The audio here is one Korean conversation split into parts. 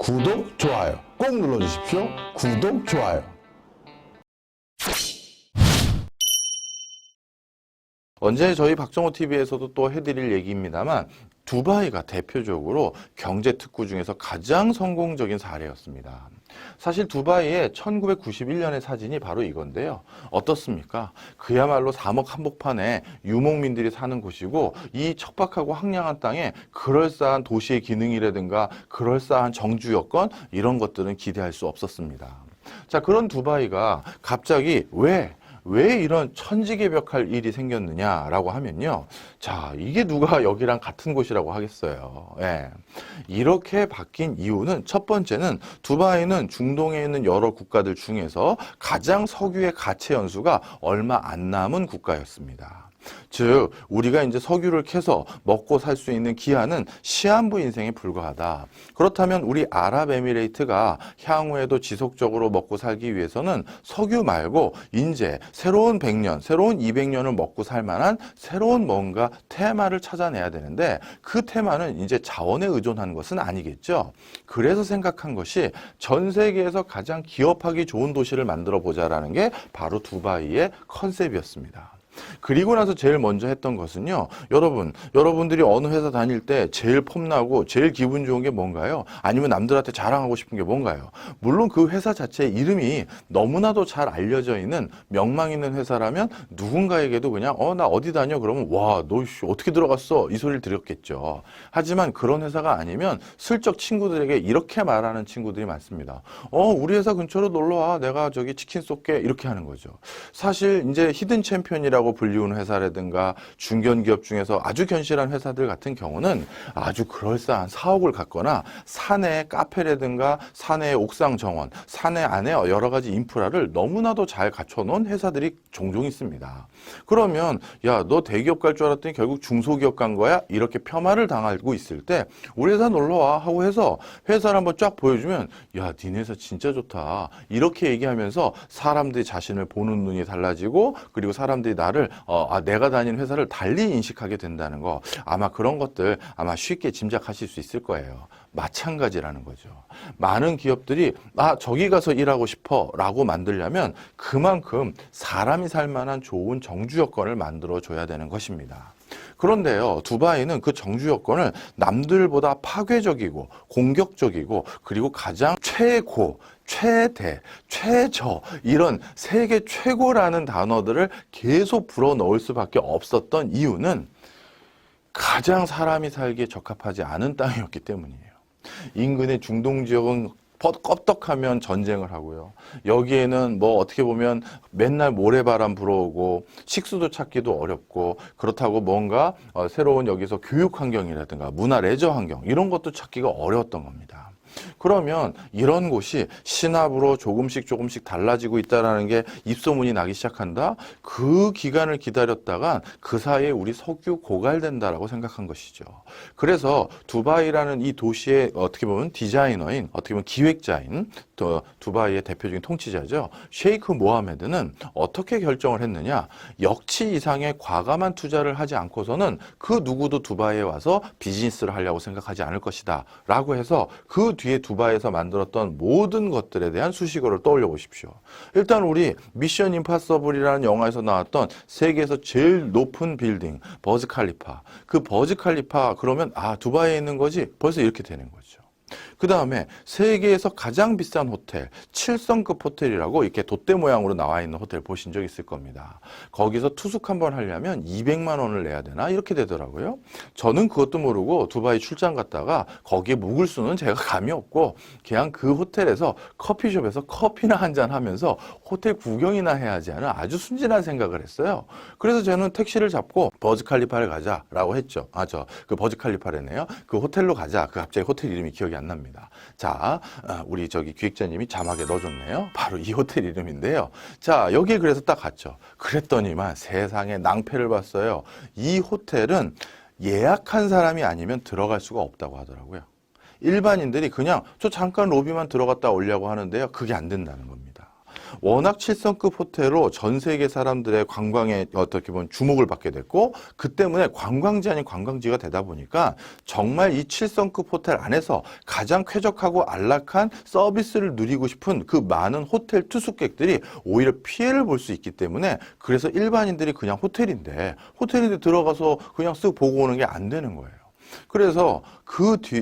구독, 좋아요 꼭 눌러주십시오. 구독, 좋아요. 언제 저희 박정호TV에서도 또 해드릴 얘기입니다만 두바이가 대표적으로 경제특구 중에서 가장 성공적인 사례였습니다. 사실 두바이의 1991년의 사진이 바로 이건데요. 어떻습니까? 그야말로 3억 한복판에 유목민들이 사는 곳이고 이 척박하고 황량한 땅에 그럴싸한 도시의 기능이라든가 그럴싸한 정주 여건 이런 것들은 기대할 수 없었습니다. 자, 그런 두바이가 갑자기 왜 이런 천지개벽할 일이 생겼느냐라고 하면요. 자, 이게 누가 여기랑 같은 곳이라고 하겠어요. 예. 이렇게 바뀐 이유는 첫 번째는 두바이는 중동에 있는 여러 국가들 중에서 가장 석유의 가채 연수가 얼마 안 남은 국가였습니다. 즉 우리가 이제 석유를 캐서 먹고 살 수 있는 기한은 시한부 인생에 불과하다. 그렇다면 우리 아랍에미레이트가 향후에도 지속적으로 먹고 살기 위해서는 석유 말고 이제 새로운 100년, 새로운 200년을 먹고 살 만한 새로운 뭔가 테마를 찾아내야 되는데 그 테마는 이제 자원에 의존하는 것은 아니겠죠. 그래서 생각한 것이 전 세계에서 가장 기업하기 좋은 도시를 만들어 보자라는 게 바로 두바이의 컨셉이었습니다. 그리고 나서 제일 먼저 했던 것은요. 여러분들이 어느 회사 다닐 때 제일 폼나고 제일 기분 좋은 게 뭔가요? 아니면 남들한테 자랑하고 싶은 게 뭔가요? 물론 그 회사 자체의 이름이 너무나도 잘 알려져 있는 명망 있는 회사라면 누군가에게도 그냥 나 어디 다녀? 그러면 와, 너 어떻게 들어갔어? 이 소리를 들었겠죠. 하지만 그런 회사가 아니면 슬쩍 친구들에게 이렇게 말하는 친구들이 많습니다. 우리 회사 근처로 놀러 와. 내가 저기 치킨 쏠게. 이렇게 하는 거죠. 사실 이제 히든 챔피언이라고 불리우는 회사라든가 중견기업 중에서 아주 견실한 회사들 같은 경우는 아주 그럴싸한 사옥을 갖거나 사내 카페라든가 사내 옥상 정원, 사내 안에 여러 가지 인프라를 너무나도 잘 갖춰놓은 회사들이 종종 있습니다. 그러면 야, 너 대기업 갈 줄 알았더니 결국 중소기업 간 거야? 이렇게 폄하를 당하고 있을 때 우리 회사 놀러와 하고 해서 회사를 한번 쫙 보여주면 야, 니네 회사 진짜 좋다. 이렇게 얘기하면서 사람들이 자신을 보는 눈이 달라지고 그리고 사람들이 나를 내가 다니는 회사를 달리 인식하게 된다는 거 아마 그런 것들 아마 쉽게 짐작하실 수 있을 거예요. 마찬가지라는 거죠. 많은 기업들이 저기 가서 일하고 싶어 라고 만들려면 그만큼 사람이 살 만한 좋은 정주 여건을 만들어 줘야 되는 것입니다. 그런데요, 두바이는 그 정주 여건을 남들보다 파괴적이고 공격적이고 그리고 가장 최고, 최대, 최저 이런 세계 최고라는 단어들을 계속 불어넣을 수밖에 없었던 이유는 가장 사람이 살기에 적합하지 않은 땅이었기 때문이에요. 인근의 중동 지역은 껐떡하면 전쟁을 하고요. 여기에는 뭐 어떻게 보면 맨날 모래바람 불어오고 식수도 찾기도 어렵고 그렇다고 뭔가 새로운 여기서 교육 환경이라든가 문화 레저 환경 이런 것도 찾기가 어려웠던 겁니다. 그러면 이런 곳이 신압으로 조금씩 달라지고 있다는 게 입소문이 나기 시작한다? 그 기간을 기다렸다가 그 사이에 우리 석유 고갈된다라고 생각한 것이죠. 그래서 두바이라는 이 도시의 어떻게 보면 디자이너인, 어떻게 보면 기획자인 두바이의 대표적인 통치자죠. 셰이크 모하메드는 어떻게 결정을 했느냐? 역치 이상의 과감한 투자를 하지 않고서는 그 누구도 두바이에 와서 비즈니스를 하려고 생각하지 않을 것이다. 라고 해서 그 뒤에 두바이에서 만들었던 모든 것들에 대한 수식어를 떠올려 보십시오. 일단 우리 미션 임파서블이라는 영화에서 나왔던 세계에서 제일 높은 빌딩 버즈 칼리파. 그 버즈 칼리파 그러면 두바이에 있는 거지? 벌써 이렇게 되는 거죠. 그 다음에 세계에서 가장 비싼 호텔, 7성급 호텔이라고 이렇게 돛대 모양으로 나와 있는 호텔 보신 적 있을 겁니다. 거기서 투숙 한번 하려면 200만 원을 내야 되나? 이렇게 되더라고요. 저는 그것도 모르고 두바이 출장 갔다가 거기에 묵을 수는 제가 감이 없고 그냥 그 호텔에서 커피숍에서 커피나 한잔 하면서 호텔 구경이나 해야지 하는 아주 순진한 생각을 했어요. 그래서 저는 택시를 잡고 버즈 칼리파를 가자라고 했죠. 그 버즈 칼리파래네요. 그 호텔로 가자. 그 갑자기 호텔 이름이 기억이 안 납니다. 자, 우리 기획자님이 자막에 넣어줬네요. 바로 이 호텔 이름인데요. 자, 여기에 그래서 딱 갔죠. 그랬더니만 세상에 낭패를 봤어요. 이 호텔은 예약한 사람이 아니면 들어갈 수가 없다고 하더라고요. 일반인들이 그냥 저 잠깐 로비만 들어갔다 오려고 하는데요. 그게 안 된다는 겁니다. 워낙 7성급 호텔로 전 세계 사람들의 관광에 어떻게 보면 주목을 받게 됐고 그 때문에 관광지 아닌 관광지가 되다 보니까 정말 이 7성급 호텔 안에서 가장 쾌적하고 안락한 서비스를 누리고 싶은 그 많은 호텔 투숙객들이 오히려 피해를 볼 수 있기 때문에 그래서 일반인들이 그냥 호텔인데 들어가서 그냥 쓱 보고 오는 게 안 되는 거예요. 그래서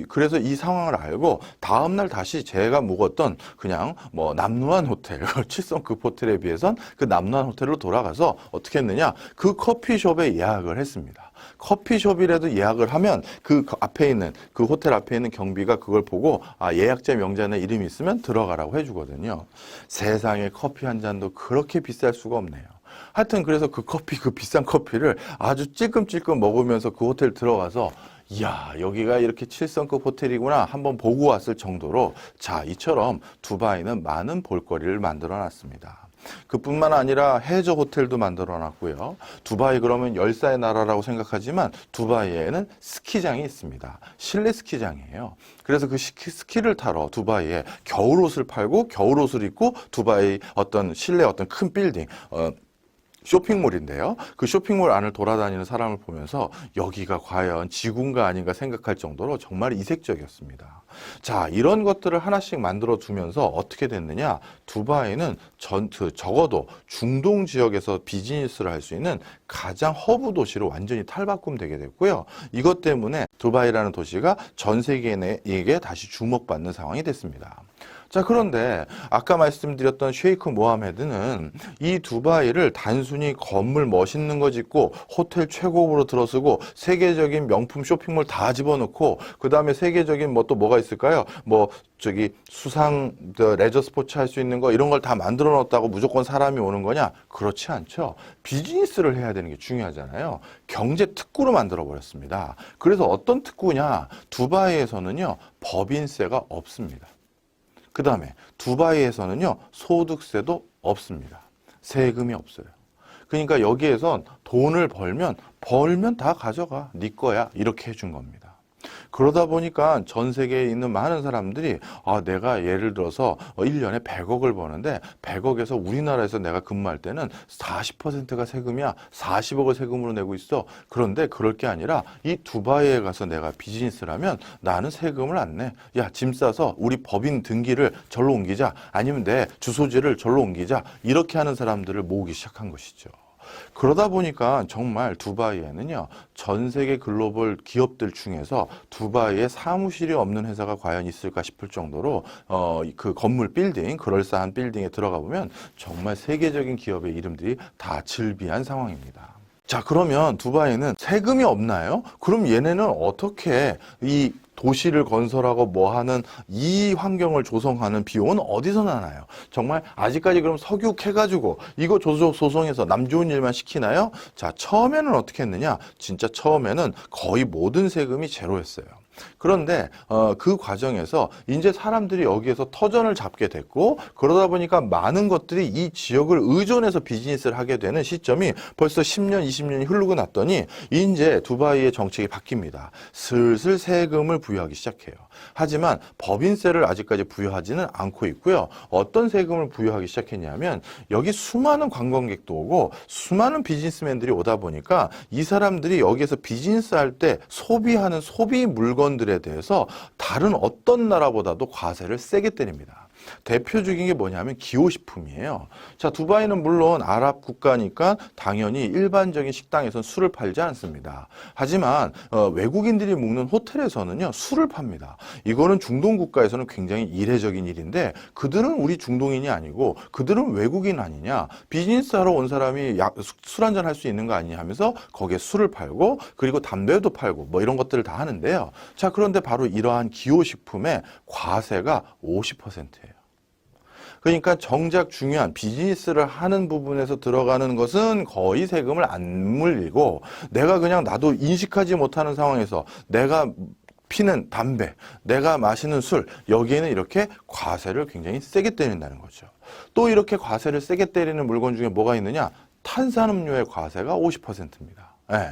그래서 이 상황을 알고 다음날 다시 제가 묵었던 그냥 뭐 남루한 호텔, 7성급 호텔에 비해선 그 남루한 호텔로 돌아가서 어떻게 했느냐? 그 커피숍에 예약을 했습니다. 커피숍이라도 예약을 하면 그 앞에 있는 그 호텔 앞에 있는 경비가 그걸 보고 예약자 명단에 이름이 있으면 들어가라고 해주거든요. 세상에 커피 한 잔도 그렇게 비쌀 수가 없네요. 하여튼 그래서 그 비싼 커피를 아주 찔끔찔끔 먹으면서 그 호텔 들어가서 이야, 여기가 이렇게 7성급 호텔이구나 한번 보고 왔을 정도로 자, 이처럼 두바이는 많은 볼거리를 만들어 놨습니다. 그뿐만 아니라 해저 호텔도 만들어 놨고요. 두바이 그러면 열사의 나라라고 생각하지만 두바이에는 스키장이 있습니다. 실내 스키장이에요. 그래서 그 스키를 타러 두바이에 겨울옷을 팔고 겨울옷을 입고 두바이 어떤 실내 어떤 큰 빌딩 쇼핑몰인데요. 그 쇼핑몰 안을 돌아다니는 사람을 보면서 여기가 과연 지구인가 아닌가 생각할 정도로 정말 이색적이었습니다. 자, 이런 것들을 하나씩 만들어 두면서 어떻게 됐느냐? 두바이는 적어도 중동 지역에서 비즈니스를 할 수 있는 가장 허브 도시로 완전히 탈바꿈되게 됐고요. 이것 때문에 두바이라는 도시가 전 세계인에게 다시 주목받는 상황이 됐습니다. 자, 그런데 아까 말씀드렸던 셰이크 모하메드는 이 두바이를 단순히 건물 멋있는 거 짓고 호텔 최고급으로 들어서고 세계적인 명품 쇼핑몰 다 집어넣고 그 다음에 세계적인 또 뭐가 있을까요? 수상 레저 스포츠 할 수 있는 거 이런 걸 다 만들어 놨다고 무조건 사람이 오는 거냐? 그렇지 않죠. 비즈니스를 해야 되는 게 중요하잖아요. 경제 특구로 만들어 버렸습니다. 그래서 어떤 특구냐? 두바이에서는요, 법인세가 없습니다. 그 다음에 두바이에서는요, 소득세도 없습니다. 세금이 없어요. 그러니까 여기에선 돈을 벌면 다 가져가. 네 거야. 이렇게 해준 겁니다. 그러다 보니까 전 세계에 있는 많은 사람들이 내가 예를 들어서 1년에 100억을 버는데 100억에서 우리나라에서 내가 근무할 때는 40%가 세금이야. 40억을 세금으로 내고 있어. 그런데 그럴 게 아니라 이 두바이에 가서 내가 비즈니스를 하면 나는 세금을 안 내. 야, 짐 싸서 우리 법인 등기를 절로 옮기자. 아니면 내 주소지를 절로 옮기자. 이렇게 하는 사람들을 모으기 시작한 것이죠. 그러다 보니까 정말 두바이에는요, 전 세계 글로벌 기업들 중에서 두바이에 사무실이 없는 회사가 과연 있을까 싶을 정도로 그 건물 빌딩, 그럴싸한 빌딩에 들어가 보면 정말 세계적인 기업의 이름들이 다 즐비한 상황입니다. 자, 그러면 두바이는 세금이 없나요? 그럼 얘네는 어떻게 이 도시를 건설하고 뭐하는 이 환경을 조성하는 비용은 어디서 나나요? 정말 아직까지 그럼 석유 캐가지고 이거 조성해서 남 좋은 일만 시키나요? 자, 처음에는 어떻게 했느냐? 진짜 처음에는 거의 모든 세금이 제로였어요. 그런데 그 과정에서 이제 사람들이 여기에서 터전을 잡게 됐고 그러다 보니까 많은 것들이 이 지역을 의존해서 비즈니스를 하게 되는 시점이 벌써 10년, 20년이 흐르고 났더니 이제 두바이의 정책이 바뀝니다. 슬슬 세금을 부여하기 시작해요. 하지만 법인세를 아직까지 부여하지는 않고 있고요. 어떤 세금을 부여하기 시작했냐면 여기 수많은 관광객도 오고 수많은 비즈니스맨들이 오다 보니까 이 사람들이 여기에서 비즈니스 할 때 소비하는 소비 물건들에 대해서 다른 어떤 나라보다도 과세를 세게 때립니다. 대표적인 게 뭐냐면 기호식품이에요. 자, 두바이는 물론 아랍 국가니까 당연히 일반적인 식당에서는 술을 팔지 않습니다. 하지만 외국인들이 묵는 호텔에서는요, 술을 팝니다. 이거는 중동 국가에서는 굉장히 이례적인 일인데 그들은 우리 중동인이 아니고 그들은 외국인 아니냐, 비즈니스 하러 온 사람이 술 한잔 할 수 있는 거 아니냐 하면서 거기에 술을 팔고 그리고 담배도 팔고 뭐 이런 것들을 다 하는데요. 자, 그런데 바로 이러한 기호식품의 과세가 50%예요. 그러니까 정작 중요한 비즈니스를 하는 부분에서 들어가는 것은 거의 세금을 안 물리고 내가 그냥 나도 인식하지 못하는 상황에서 내가 피는 담배, 내가 마시는 술, 여기에는 이렇게 과세를 굉장히 세게 때린다는 거죠. 또 이렇게 과세를 세게 때리는 물건 중에 뭐가 있느냐? 탄산음료의 과세가 50%입니다. 예.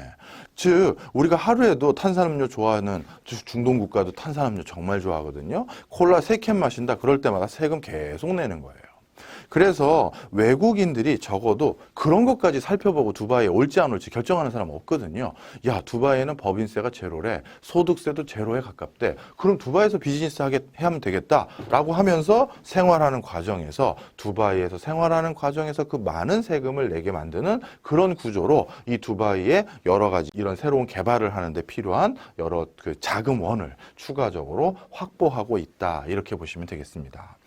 즉 우리가 하루에도 탄산음료 좋아하는 중동 국가도 탄산음료 정말 좋아하거든요. 콜라 3캔 마신다 그럴 때마다 세금 계속 내는 거예요. 그래서 외국인들이 적어도 그런 것까지 살펴보고 두바이에 올지 안 올지 결정하는 사람은 없거든요. 야, 두바이에는 법인세가 제로래. 소득세도 제로에 가깝대. 그럼 두바이에서 비즈니스 하면 되겠다라고 하면서 생활하는 과정에서 두바이에서 생활하는 과정에서 그 많은 세금을 내게 만드는 그런 구조로 이 두바이에 여러 가지 이런 새로운 개발을 하는데 필요한 여러 그 자금원을 추가적으로 확보하고 있다. 이렇게 보시면 되겠습니다.